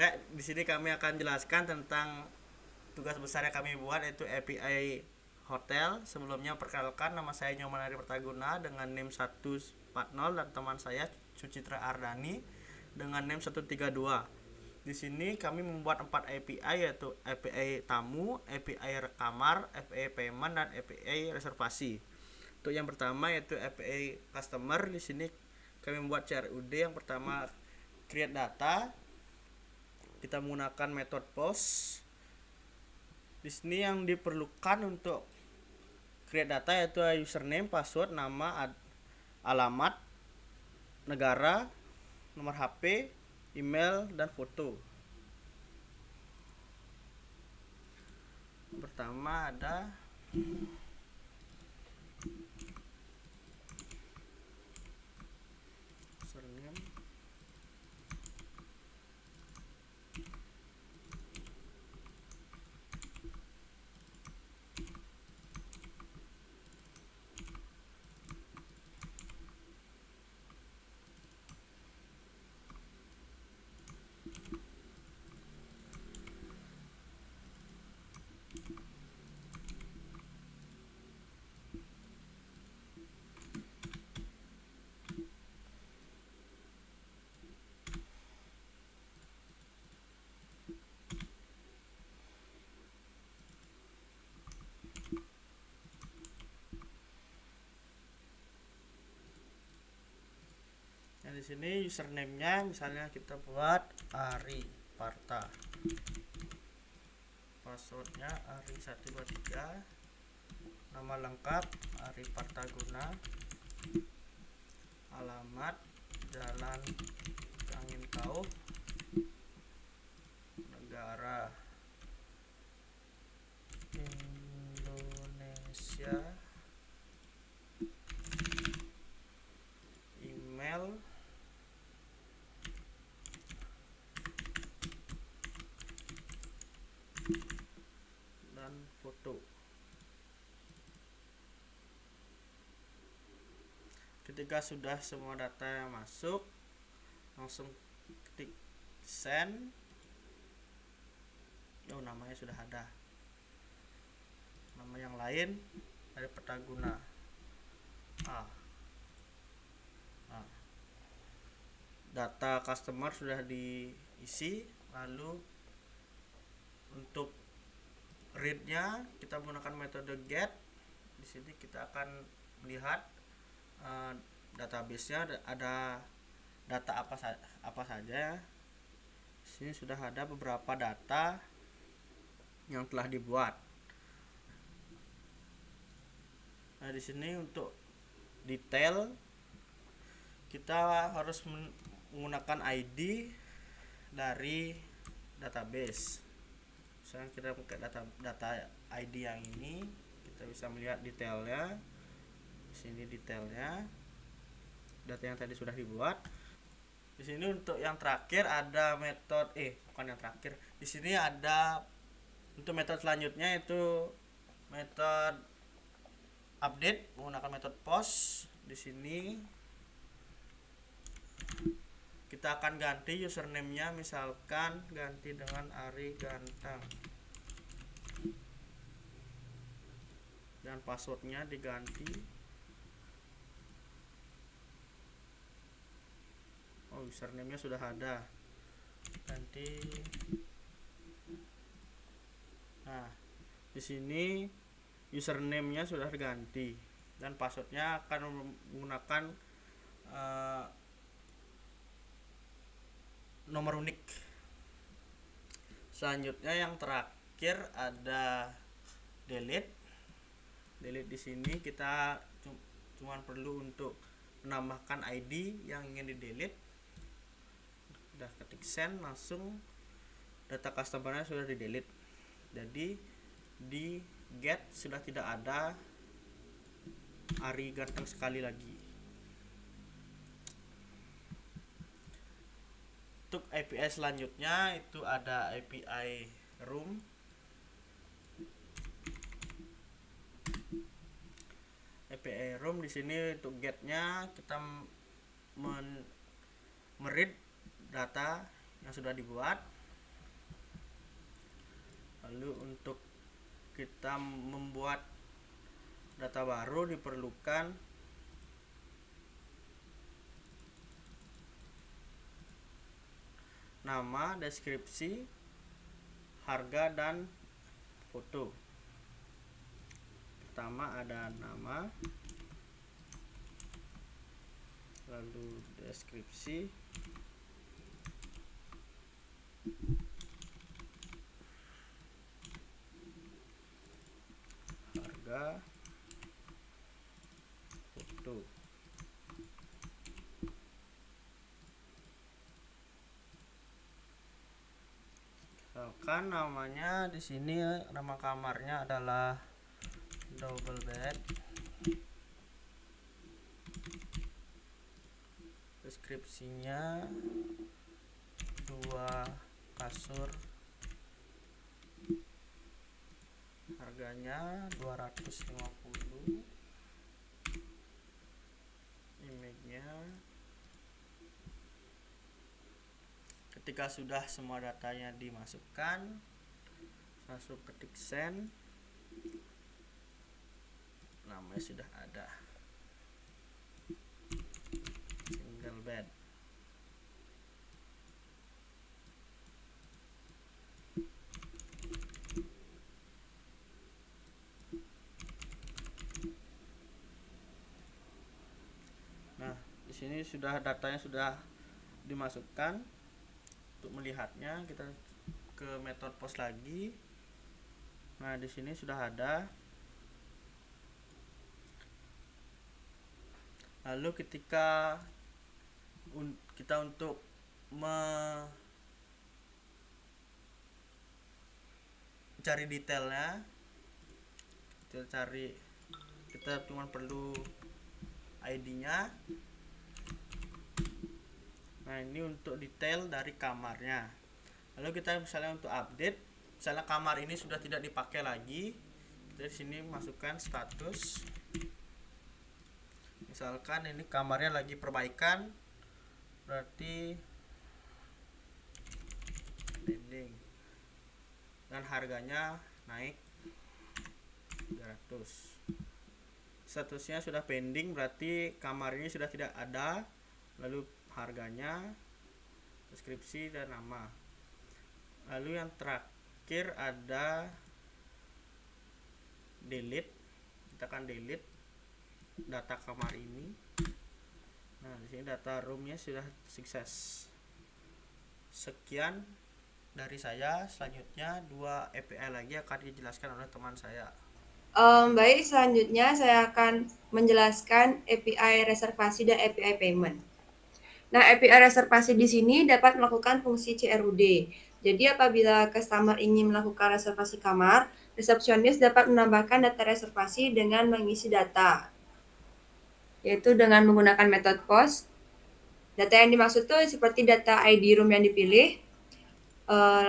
Baik, di sini kami akan jelaskan tentang tugas besar yang kami buat, yaitu API hotel. Sebelumnya perkenalkan, nama saya Nyoman Ari Pertaguna dengan NIM 140 dan teman saya Sucitra Ardani dengan NIM 132. Di sini kami membuat 4 API, yaitu API tamu, API kamar, API payment, dan API reservasi. Untuk yang pertama yaitu API customer, di sini kami membuat CRUD. Yang pertama, create data. Kita menggunakan metode post. Di sini yang diperlukan untuk create data yaitu username, password, nama, alamat, negara, nomor HP, email, dan foto. Pertama ada username, di sini username-nya misalnya kita buat Ari Parta, passwordnya Ari123, nama lengkap Ari Partaguna, alamat Jalan Angin Kau, negara Indonesia, email, dan foto. Ketika sudah semua data yang masuk, langsung klik send. Namanya sudah ada. Nama yang lain dari Pertaguna. Data customer sudah diisi. Lalu untuk read-nya kita menggunakan metode get. Di sini kita akan melihat database-nya ada data apa saja. Di sini sudah ada beberapa data yang telah dibuat. Nah, di sini untuk detail kita harus menggunakan ID dari database. Misalnya kita pakai data ID yang ini, kita bisa melihat detailnya. Di sini detailnya, data yang tadi sudah dibuat. Di sini untuk yang terakhir ada metode bukan yang terakhir. Di sini ada untuk metode selanjutnya itu metode update menggunakan metode post. Di sini kita akan ganti username-nya, misalkan ganti dengan Ari Gantang, dan passwordnya diganti. Username-nya sudah ada, ganti. Nah, di sini username-nya sudah diganti dan passwordnya akan menggunakan nomor unik. Selanjutnya yang terakhir ada delete. Di sini kita cuma perlu untuk menambahkan ID yang ingin di delete. Udah ketik send, langsung data customer-nya sudah di delete. Jadi di get sudah tidak ada Ari Ganteng sekali lagi. Untuk API selanjutnya itu ada API room. API room di sini untuk get-nya kita meread data yang sudah dibuat. Lalu untuk kita membuat data baru diperlukan nama, deskripsi, harga, dan foto. Pertama ada nama, lalu deskripsi, harga, foto. Misalkan namanya di sini, nama kamarnya adalah double bed. Deskripsinya 2 kasur. Harganya 250. Image-nya. Ketika sudah semua datanya dimasukkan, langsung ketik send. Namanya sudah ada, single bed. Nah, di sini sudah datanya sudah dimasukkan. Untuk melihatnya kita ke method post lagi. Nah, di sini sudah ada. Lalu ketika kita untuk mencari detailnya, kita cuma perlu ID-nya. Nah, ini untuk detail dari kamarnya. Lalu kita misalnya untuk update, misalnya kamar ini sudah tidak dipakai lagi, kita di sini masukkan status. Misalkan ini kamarnya lagi perbaikan, berarti pending, dan harganya naik 300. Statusnya sudah pending, berarti kamar ini sudah tidak ada. Lalu harganya, deskripsi, dan nama. Lalu yang terakhir ada delete. Kita akan delete data kamar ini. Nah, di sini data roomnya sudah sukses. Sekian dari saya. Selanjutnya 2 API lagi akan dijelaskan oleh teman saya. Baik, selanjutnya saya akan menjelaskan API reservasi dan API payment. Nah, API reservasi di sini dapat melakukan fungsi CRUD. Jadi apabila customer ingin melakukan reservasi kamar, resepsionis dapat menambahkan data reservasi dengan mengisi data, yaitu dengan menggunakan metode POST. Data yang dimaksud itu seperti data ID room yang dipilih,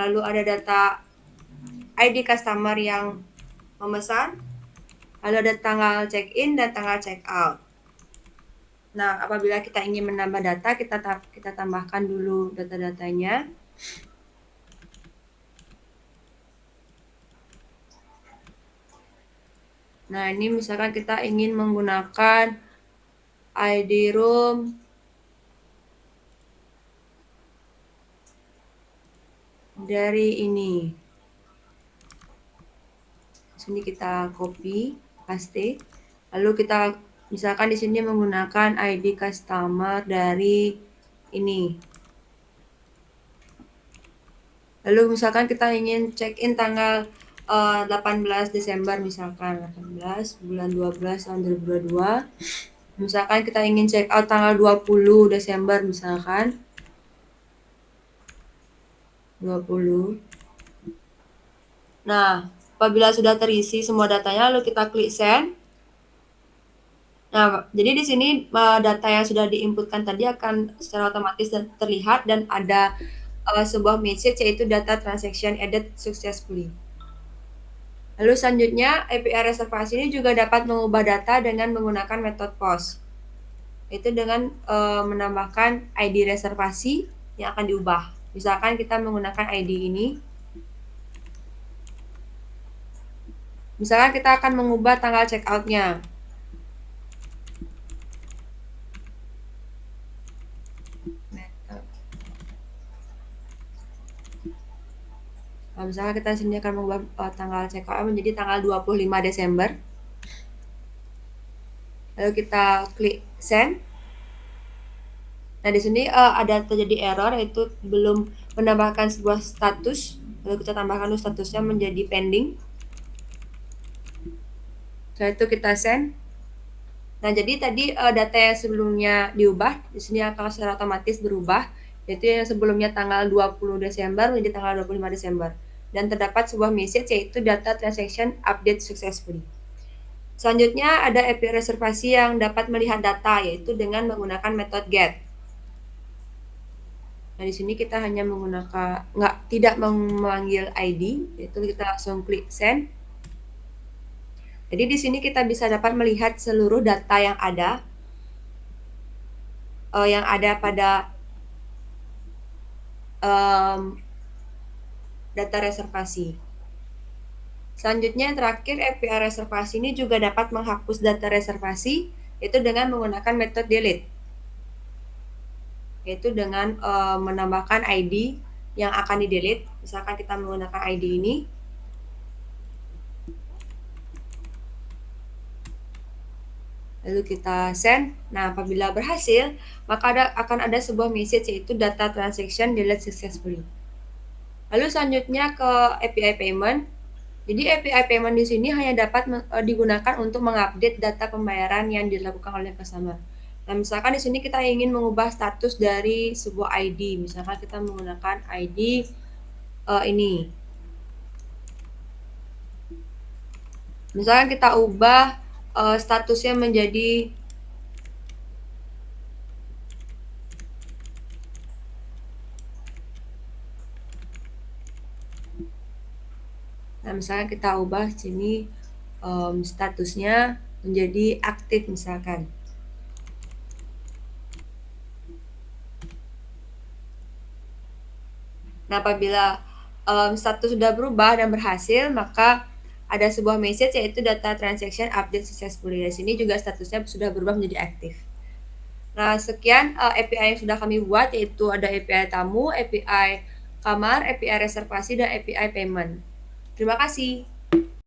lalu ada data ID customer yang memesan, lalu ada tanggal check-in dan tanggal check-out. Nah, apabila kita ingin menambah data, kita tambahkan dulu data-datanya. Nah, ini misalkan kita ingin menggunakan ID room dari ini. Sini kita copy, paste. Lalu kita misalkan di sini menggunakan ID customer dari ini. Lalu misalkan kita ingin check-in tanggal 18 Desember misalkan 18 bulan 12 tahun 2022. Misalkan kita ingin check out tanggal 20 Desember misalkan 20. Nah, apabila sudah terisi semua datanya lalu kita klik send. Nah, jadi di sini data yang sudah diinputkan tadi akan secara otomatis terlihat dan ada sebuah message yaitu data transaction added successfully. Lalu selanjutnya API reservasi ini juga dapat mengubah data dengan menggunakan metode POST. Itu dengan menambahkan ID reservasi yang akan diubah. Misalkan kita menggunakan ID ini. Misalkan kita akan mengubah tanggal checkout-nya. Nah, misalkan kita sini akan mengubah tanggal checkout menjadi tanggal 25 Desember. Lalu kita klik send. Nah, di sini ada terjadi error yaitu belum menambahkan sebuah status. Lalu kita tambahkan dulu statusnya menjadi pending. Setelah itu kita send. Nah, jadi tadi data yang sebelumnya diubah, di sini akan secara otomatis berubah, yaitu yang sebelumnya tanggal 20 Desember menjadi tanggal 25 Desember. Dan terdapat sebuah message yaitu data transaction update successfully. Selanjutnya ada API reservasi yang dapat melihat data yaitu dengan menggunakan metode get. Nah, di sini kita hanya menggunakan tidak memanggil ID, yaitu kita langsung klik send. Jadi di sini kita bisa dapat melihat seluruh data yang ada pada data reservasi. Selanjutnya yang terakhir, API reservasi ini juga dapat menghapus data reservasi yaitu dengan menggunakan metode delete, yaitu dengan menambahkan ID yang akan di delete. Misalkan kita menggunakan ID ini, lalu kita send. Nah, apabila berhasil, maka akan ada sebuah message yaitu data transaction delete successfully. Lalu selanjutnya ke API payment. Jadi API payment di sini hanya dapat digunakan untuk mengupdate data pembayaran yang dilakukan oleh customer. Nah, misalkan di sini kita ingin mengubah status dari sebuah ID, misalkan kita menggunakan ID ini. Misalkan kita ubah statusnya menjadi misalnya kita ubah sini statusnya menjadi aktif misalkan. Nah, apabila status sudah berubah dan berhasil, maka ada sebuah message yaitu data transaction update successfully. Di sini juga statusnya sudah berubah menjadi aktif. Nah, sekian API yang sudah kami buat, yaitu ada API tamu, API kamar, API reservasi, dan API payment. Terima kasih.